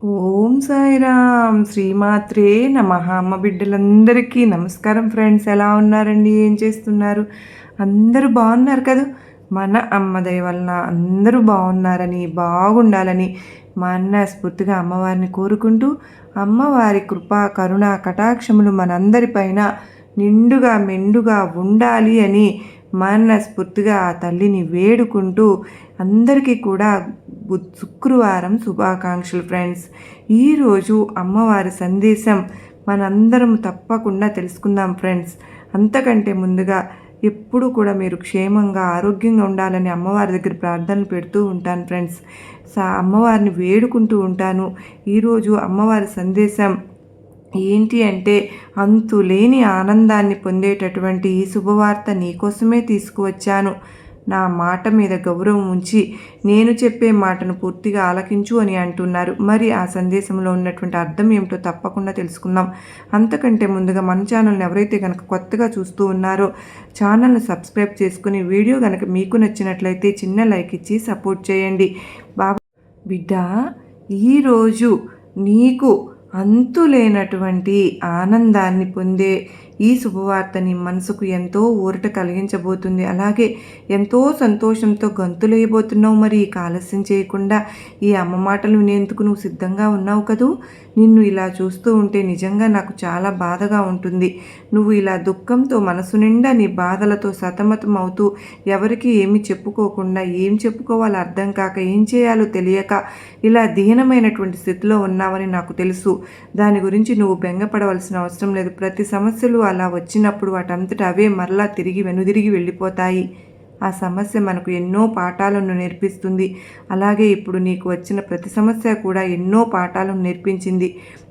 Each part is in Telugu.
ఓం సాయిరామ్ శ్రీమాత్రే నమః. అమ్మ బిడ్డలందరికీ నమస్కారం ఫ్రెండ్స్. ఎలా ఉన్నారండి? ఏం చేస్తున్నారు? అందరూ బాగున్నారు కదా? మన అమ్మ దయ వలన అందరూ బాగున్నారని, బాగుండాలని మనస్ఫూర్తిగా అమ్మవారిని కోరుకుంటూ, అమ్మవారి కృప కరుణ కటాక్షములు మనందరిపైన నిండుగా మెండుగా ఉండాలి అని మనస్ఫూర్తిగా ఆ తల్లిని వేడుకుంటూ అందరికీ కూడా శుక్రవారం శుభాకాంక్షలు ఫ్రెండ్స్. ఈరోజు అమ్మవారి సందేశం మనందరం తప్పకుండా తెలుసుకుందాం ఫ్రెండ్స్. అంతకంటే ముందుగా ఎప్పుడు కూడా మీరు క్షేమంగా ఆరోగ్యంగా ఉండాలని అమ్మవారి దగ్గర ప్రార్థనలు పెడుతూ ఉంటాను ఫ్రెండ్స్. అమ్మవారిని వేడుకుంటూ ఉంటాను. ఈరోజు అమ్మవారి సందేశం ఏంటి అంటే, అంతులేని ఆనందాన్ని పొందేటటువంటి ఈ శుభవార్త నీకోసమే తీసుకువచ్చాను. నా మాట మీద గౌరవం ఉంచి నేను చెప్పే మాటను పూర్తిగా ఆలకించు అని అంటున్నారు. మరి ఆ సందేశంలో ఉన్నటువంటి అర్థం ఏమిటో తప్పకుండా తెలుసుకుందాం. అంతకంటే ముందుగా మన ఛానల్ని ఎవరైతే కనుక కొత్తగా చూస్తూ ఉన్నారో ఛానల్ని సబ్స్క్రైబ్ చేసుకుని, వీడియో కనుక మీకు నచ్చినట్లయితే చిన్న లైక్ ఇచ్చి సపోర్ట్ చేయండి. బాబా బిడ్డ, ఈరోజు నీకు అంతులేనటువంటి ఆనందాన్ని పొందే ఈ శుభవార్తని మనసుకు ఎంతో ఊరట కలిగించబోతుంది. అలాగే ఎంతో సంతోషంతో గంతులేయబోతున్నావు. మరి ఆలస్యం చేయకుండా ఈ అమ్మ మాటలు వినేందుకు నువ్వు సిద్ధంగా ఉన్నావు కదూ. నిన్ను ఇలా చూస్తూ ఉంటే నిజంగా నాకు చాలా బాధగా ఉంటుంది. నువ్వు ఇలా దుఃఖంతో మనసు నిండా నీ బాధలతో సతమతం అవుతూ ఎవరికి ఏమి చెప్పుకోకుండా, ఏం చెప్పుకోవాలో అర్థం కాక, ఏం చేయాలో తెలియక ఇలా దీనమైనటువంటి స్థితిలో ఉన్నావని నాకు తెలుసు. దాని గురించి నువ్వు బెంగపడవలసిన అవసరం లేదు. ప్రతి సమస్యలు అలా వచ్చినప్పుడు వాటంతట అవే మరలా తిరిగి వెనుదిరిగి వెళ్ళిపోతాయి. ఆ సమస్య మనకు ఎన్నో పాఠాలను నేర్పిస్తుంది. అలాగే ఇప్పుడు నీకు వచ్చిన ప్రతి సమస్య కూడా ఎన్నో పాఠాలను నేర్పించింది.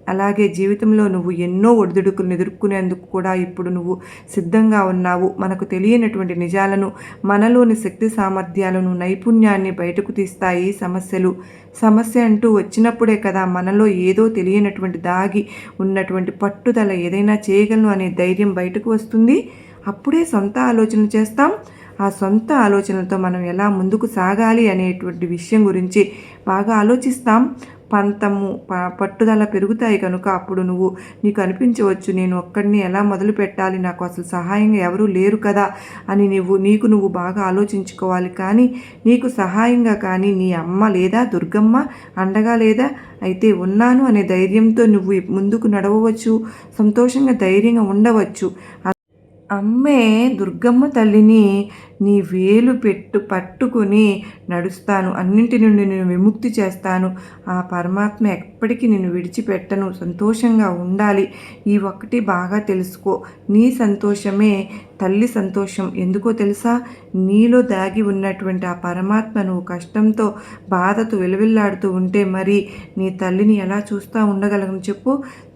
అలాగే జీవితంలో నువ్వు ఎన్నో ఒడిదుడుకులను ఎదుర్కొనేందుకు కూడా ఇప్పుడు నువ్వు సిద్ధంగా ఉన్నావు. మనకు తెలియనటువంటి నిజాలను, మనలోని శక్తి సామర్థ్యాలను, నైపుణ్యాన్ని బయటకు తీస్తాయి సమస్యలు. సమస్య అంటూ వచ్చినప్పుడే కదా మనలో ఏదో తెలియనటువంటి దాగి ఉన్నటువంటి పట్టుదల, ఏదైనా చేయగలను అనే ధైర్యం బయటకు వస్తుంది. అప్పుడే సొంత ఆలోచనలు చేస్తాం. ఆ సొంత ఆలోచనలతో మనం ఎలా ముందుకు సాగాలి అనేటువంటి విషయం గురించి బాగా ఆలోచిస్తాం. పంతము పట్టుదల పెరుగుతాయి కనుక అప్పుడు నీకు అనిపించవచ్చు, నేను ఒక్కడిని ఎలా మొదలు పెట్టాలి, నాకు అసలు సహాయంగా ఎవరూ లేరు కదా అని నీకు బాగా ఆలోచించుకోవాలి. కానీ నీకు సహాయంగా కానీ నీ అమ్మ లేదా దుర్గమ్మ అండగా లేదా అయితే ఉన్నాను అనే ధైర్యంతో నువ్వు ముందుకు నడవవచ్చు, సంతోషంగా ధైర్యంగా ఉండవచ్చు. అమ్మే దుర్గమ్మ తల్లిని నీ వేలు పట్టుకుని నడుస్తాను, అన్నింటి నుండి నేను విముక్తి చేస్తాను, ఆ పరమాత్మ ఎప్పటికీ నిన్ను విడిచిపెట్టను, సంతోషంగా ఉండాలి. ఈ ఒక్కటి బాగా తెలుసుకో. నీ సంతోషమే తల్లి సంతోషం. ఎందుకో తెలుసా? నీలో దాగి ఉన్నటువంటి ఆ పరమాత్మ నువ్వు కష్టంతో బాధతో వెలువెల్లాడుతూ ఉంటే మరి నీ తల్లిని ఎలా చూస్తూ ఉండగలను చెప్పు.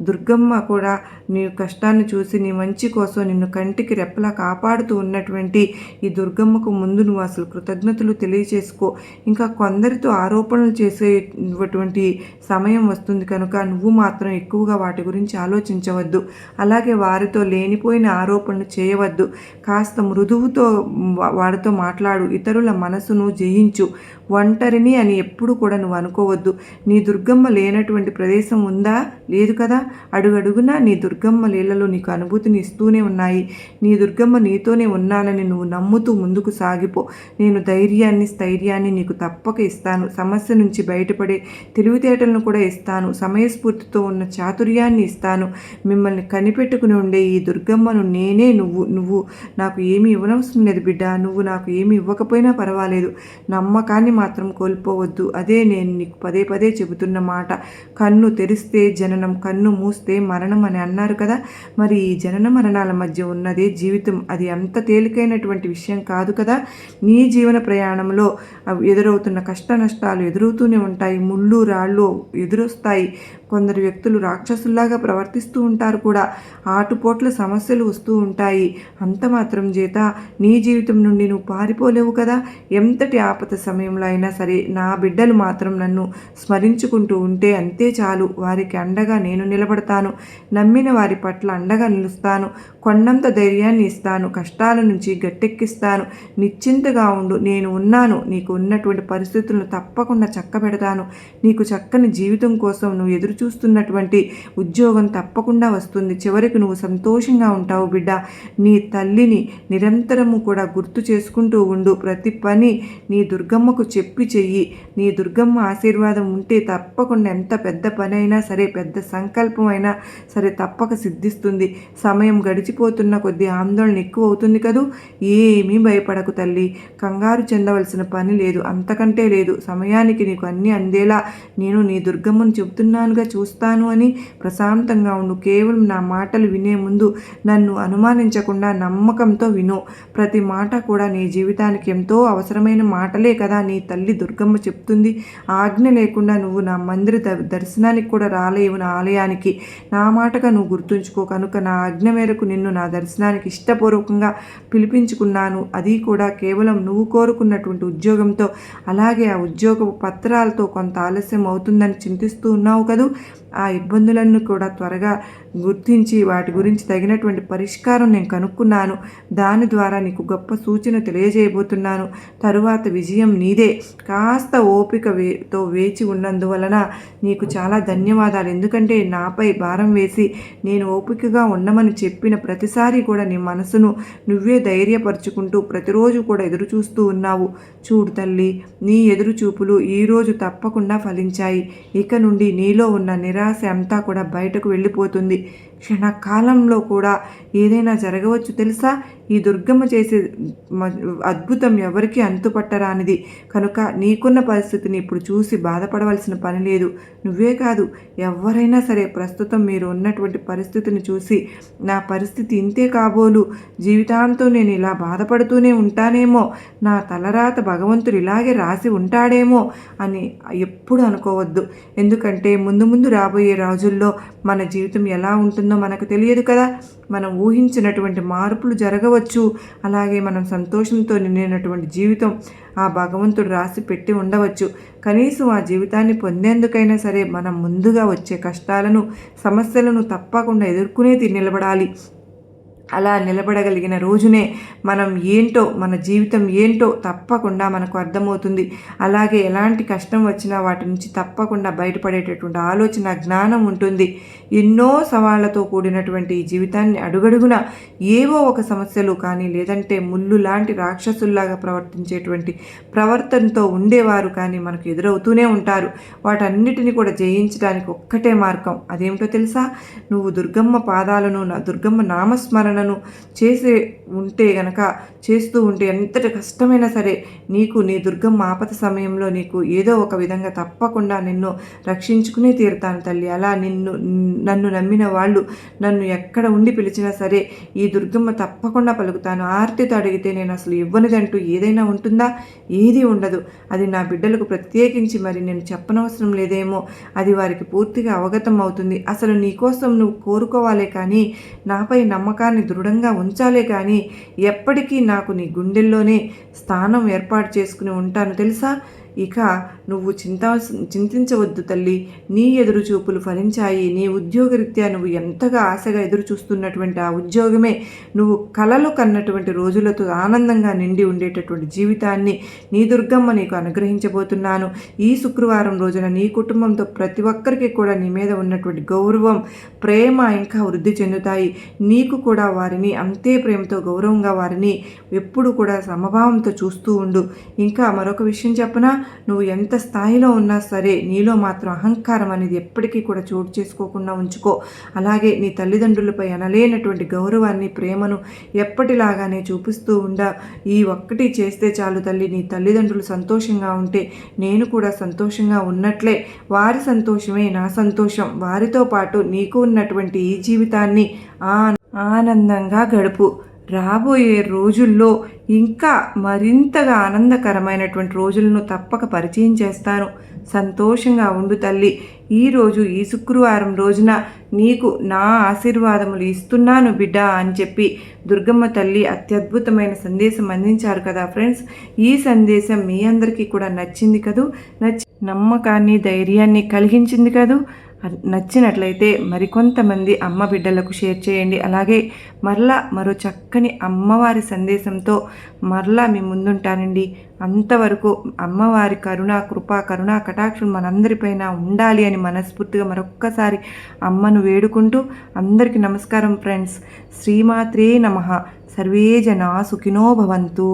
దుర్గమ్మ కూడా నీ కష్టాన్ని చూసి నీ మంచి కోసం నిన్ను కంటికి రెప్పలా కాపాడుతూ ఉన్నటువంటి ఈ దుర్గమ్మకు ముందు నువ్వు అసలు కృతజ్ఞతలు తెలియచేసుకో. ఇంకా కొందరితో ఆరోపణలు చేసేటువంటి సమయం వస్తుంది కనుక నువ్వు మాత్రం ఎక్కువగా వాటి గురించి ఆలోచించవద్దు. అలాగే వారితో లేనిపోయిన ఆరోపణలు చేయవద్దు. కాస్త మృదువుతో వాడితో మాట్లాడు. ఇతరుల మనసును జయించు. ఒంటరిని అని ఎప్పుడు కూడా నువ్వు అనుకోవద్దు. నీ దుర్గమ్మ లేనటువంటి ప్రదేశం ఉందా? లేదు కదా. అడుగడుగునా నీ దుర్గమ్మ లీలలో నీకు అనుభూతిని ఇస్తూనే ఉన్నాయి. నీ దుర్గమ్మ నీతోనే ఉన్నానని నువ్వు నమ్ముతూ ముందుకు సాగిపో. నేను ధైర్యాన్ని, స్థైర్యాన్ని నీకు తప్పక ఇస్తాను. సమస్య నుంచి బయటపడే తెలివితేటలను కూడా ఇస్తాను. సమయస్ఫూర్తితో ఉన్న చాతుర్యాన్ని ఇస్తాను. మిమ్మల్ని కనిపెట్టుకుని ఉండే ఈ దుర్గమ్మను నేనే. నువ్వు నాకు ఏమీ ఇవ్వనవసరం లేదు బిడ్డ. నువ్వు నాకు ఏమీ ఇవ్వకపోయినా పర్వాలేదు. నమ్మకాన్ని మాత్రం కోల్పోవద్దు. అదే నేను నీకు పదే పదే చెబుతున్న మాట. కన్ను తెరిస్తే జననం, కన్ను మూస్తే మరణం అని అన్నారు కదా. మరి ఈ జనన మరణాల మధ్య ఉన్నదే జీవితం. అది అంత తేలికైనటువంటి విషయం కాదు కదా. నీ జీవన ప్రయాణంలో ఎదురవుతున్న కష్ట నష్టాలు ఎదురవుతూనే ఉంటాయి. ముళ్ళు రాళ్ళు ఎదురొస్తాయి. కొందరు వ్యక్తులు రాక్షసుల్లాగా ప్రవర్తిస్తూ ఉంటారు కూడా. ఆటుపోట్ల సమస్యలు వస్తూ ఉంటాయి. అంత మాత్రం చేత నీ జీవితం నుండి నువ్వు పారిపోలేవు కదా. ఎంతటి ఆపద సమయంలో అయినా సరే నా బిడ్డలు మాత్రం నన్ను స్మరించుకుంటూ ఉంటే అంతే చాలు. వారికి అండగా నేను నిలబడతాను. నమ్మిన వారి పట్ల అండగా నిలుస్తాను. కొండంత ధైర్యాన్ని ఇస్తాను. కష్టాల నుంచి గట్టెక్కిస్తాను. నిశ్చింతగా ఉండు, నేను ఉన్నాను. నీకు ఉన్నటువంటి పరిస్థితులను తప్పకుండా చక్కబెడతాను. నీకు చక్కని జీవితం కోసం నువ్వు ఎదురు చూస్తున్నటువంటి ఉద్యోగం తప్పకుండా వస్తుంది. చివరికి నువ్వు సంతోషంగా ఉంటావు బిడ్డ. నీ తల్లిని నిరంతరము కూడా గుర్తు చేసుకుంటూ ఉండు. ప్రతి పని నీ దుర్గమ్మకు చెప్పి చెయ్యి. నీ దుర్గమ్మ ఆశీర్వాదం ఉంటే తప్పకుండా ఎంత పెద్ద పని అయినా సరే, పెద్ద సంకల్పం అయినా సరే తప్పక సిద్ధిస్తుంది. సమయం గడిచిపోతున్న కొద్దీ ఆందోళన ఎక్కువ అవుతుంది కదూ. ఏమీ భయపడకు తల్లి. కంగారు చెందవలసిన పని లేదు, అంతకంటే లేదు. సమయానికి నీకు అన్నీ అందేలా నేను నీ దుర్గమ్మను చెబుతున్నానుగా, చూస్తాను అని ప్రశాంతంగా ఉండు. కేవలం నా మాటలు వినే ముందు నన్ను అనుమానించకుండా నమ్మకంతో విను. ప్రతి మాట కూడా నీ జీవితానికి ఎంతో అవసరమైన మాటలే కదా నీ తల్లి దుర్గమ్మ చెప్తుంది. ఆజ్ఞ లేకుండా నువ్వు నా మందిర దర్శనానికి కూడా రాలేవు, నా ఆలయానికి. నా మాటగా నువ్వు గుర్తుంచుకో. కనుక నా ఆజ్ఞ మేరకు నిన్ను నా దర్శనానికి ఇష్టపూర్వకంగా పిలిపించుకున్నాను. అది కూడా కేవలం నువ్వు కోరుకున్నటువంటి ఉద్యోగంతో. అలాగే ఆ ఉద్యోగ పత్రాలతో కొంత ఆలస్యం అవుతుందని చింతిస్తూ ఉన్నావు కదూ. ఆ ఇబ్బందులను కూడా త్వరగా గుర్తించి వాటి గురించి తగినటువంటి పరిష్కారం నేను కనుక్కున్నాను. దాని ద్వారా నీకు గొప్ప సూచన తెలియజేయబోతున్నాను. తరువాత విజయం నీదే. కాస్త ఓపికతో వేచి ఉన్నందువలన నీకు చాలా ధన్యవాదాలు. ఎందుకంటే నాపై భారం వేసి నేను ఓపికగా ఉండమని చెప్పిన ప్రతిసారి కూడా నీ మనసును నువ్వే ధైర్యపరుచుకుంటూ ప్రతిరోజు కూడా ఎదురు చూస్తూ ఉన్నావు. చూడు తల్లి, నీ ఎదురు చూపులు ఈరోజు తప్పకుండా ఫలించాయి. ఇక నుండి నీలో ఉన్న నిరాశ అంతా కూడా బయటకు వెళ్ళిపోతుంది. క్షణకాలంలో కూడా ఏదైనా జరగవచ్చు తెలుసా. ఈ దుర్గమ్మ చేసే అద్భుతం ఎవరికి అంతుపట్టరానిది. కనుక నీకున్న పరిస్థితిని ఇప్పుడు చూసి బాధపడవలసిన పని లేదు. నువ్వే కాదు, ఎవరైనా సరే ప్రస్తుతం మీరు ఉన్నటువంటి పరిస్థితిని చూసి నా పరిస్థితి ఇంతే కాబోలు, జీవితాంతం నేను ఇలా బాధపడుతూనే ఉంటానేమో, నా తలరాత భగవంతుడు ఇలాగే రాసి ఉంటాడేమో అని ఎప్పుడు అనుకోవద్దు. ఎందుకంటే ముందు ముందు రాబోయే రోజుల్లో మన జీవితం ఎలా ఉంటుందో మనకు తెలియదు కదా. మనం ఊహించినటువంటి మార్పులు జరగవచ్చు. అలాగే మనం సంతోషంతో నిండినటువంటి జీవితం ఆ భగవంతుడు రాసి పెట్టి ఉండవచ్చు. కనీసం ఆ జీవితాన్ని పొందేందుకైనా సరే మనం ముందుగా వచ్చే కష్టాలను, సమస్యలను తప్పకుండా ఎదుర్కొనే నిలబడాలి. అలా నిలబడగలిగిన రోజునే మనం ఏంటో, మన జీవితం ఏంటో తప్పకుండా మనకు అర్థమవుతుంది. అలాగే ఎలాంటి కష్టం వచ్చినా వాటి నుంచి తప్పకుండా బయటపడేటటువంటి ఆలోచన, జ్ఞానం ఉంటుంది. ఎన్నో సవాళ్లతో కూడినటువంటి ఈ జీవితాన్ని అడుగడుగున ఏవో ఒక సమస్యలు కానీ, లేదంటే ముళ్ళు లాంటి రాక్షసుల్లాగా ప్రవర్తించేటువంటి ప్రవర్తనతో ఉండేవారు కానీ మనకు ఎదురవుతూనే ఉంటారు. వాటన్నిటిని కూడా జయించడానికి ఒక్కటే మార్గం. అదేమిటో తెలుసా? నువ్వు దుర్గమ్మ పాదాలను, దుర్గమ్మ నామస్మరణ చేసి ఉంటే గనక, చేస్తూ ఉంటే ఎంతటి కష్టమైనా సరే నీకు నీ దుర్గమ్మ ఆపద సమయంలో నీకు ఏదో ఒక విధంగా తప్పకుండా నిన్ను రక్షించుకునే తీరుతాను తల్లి. అలా నన్ను నమ్మిన వాళ్ళు నన్ను ఎక్కడ ఉండి పిలిచినా సరే ఈ దుర్గమ్మ తప్పకుండా పలుకుతాను. ఆర్తితో అడిగితే నేను అసలు ఇవ్వనిదంటూ ఏదైనా ఉంటుందా? ఏది ఉండదు. అది నా బిడ్డలకు ప్రత్యేకించి మరి నేను చెప్పనవసరం లేదేమో, అది వారికి పూర్తిగా అవగతం అవుతుంది. అసలు నీకోసం నువ్వు కోరుకోవాలే కానీ, నాపై నమ్మకాన్ని దృఢంగా ఉంచాలే కానీ, ఎప్పటికీ నాకు నీ గుండెల్లోనే స్థానం ఏర్పాటు చేసుకుని ఉంటాను తెలుసా. ఇక నువ్వు చింతించవద్దు తల్లి. నీ ఎదురు చూపులు ఫలించాయి. నీ ఉద్యోగరీత్యా నువ్వు ఎంతగా ఆశగా ఎదురు చూస్తున్నటువంటి ఆ ఉద్యోగమే నువ్వు కలలు కన్నటువంటి రోజులతో ఆనందంగా నిండి ఉండేటటువంటి జీవితాన్ని నీ దుర్గమ్మ నీకు అనుగ్రహించబోతున్నాను. ఈ శుక్రవారం రోజున నీ కుటుంబంతో ప్రతి ఒక్కరికి కూడా నీ మీద ఉన్నటువంటి గౌరవం, ప్రేమ ఇంకా వృద్ధి చెందుతాయి. నీకు కూడా వారిని అంతే ప్రేమతో, గౌరవంగా వారిని ఎప్పుడు కూడా సమభావంతో చూస్తూ ఉండు. ఇంకా మరొక విషయం చెప్పనా, నువ్వు ఎంత స్థాయిలో ఉన్నా సరే నీలో మాత్రం అహంకారం అనేది ఎప్పటికీ కూడా చోటు చేసుకోకుండా ఉంచుకో. అలాగే నీ తల్లిదండ్రులపై అనలేనటువంటి గౌరవాన్ని, ప్రేమను ఎప్పటిలాగానే చూపిస్తూ ఈ ఒక్కటి చేస్తే చాలు తల్లి. నీ తల్లిదండ్రులు సంతోషంగా ఉంటే నేను కూడా సంతోషంగా ఉన్నట్లే. వారి సంతోషమే నా సంతోషం. వారితో పాటు నీకు ఉన్నటువంటి ఈ జీవితాన్ని ఆనందంగా గడుపు. రాబోయే రోజుల్లో ఇంకా మరింతగా ఆనందకరమైనటువంటి రోజులను తప్పక పరిచయం చేస్తాను. సంతోషంగా ఉండు తల్లి. ఈరోజు ఈ శుక్రవారం రోజున నీకు నా ఆశీర్వాదములు ఇస్తున్నాను బిడ్డ అని చెప్పి దుర్గమ్మ తల్లి అత్యద్భుతమైన సందేశం అందించారు కదా ఫ్రెండ్స్. ఈ సందేశం మీ అందరికీ కూడా నచ్చింది కదూ, నమ్మకాన్ని ధైర్యాన్ని కలిగించింది కదూ. నచ్చినట్లయితే మరికొంతమంది అమ్మ బిడ్డలకు షేర్ చేయండి. అలాగే మరలా మరో చక్కని అమ్మవారి సందేశంతో మరలా మీ ముందుంటానండి. అంతవరకు అమ్మవారి కరుణా కటాక్షం మనందరిపైన ఉండాలి అని మనస్ఫూర్తిగా మరొక్కసారి అమ్మను వేడుకుంటూ అందరికీ నమస్కారం ఫ్రెండ్స్. శ్రీమాత్రే నమః. సర్వే జనా సుఖినో భవంతు.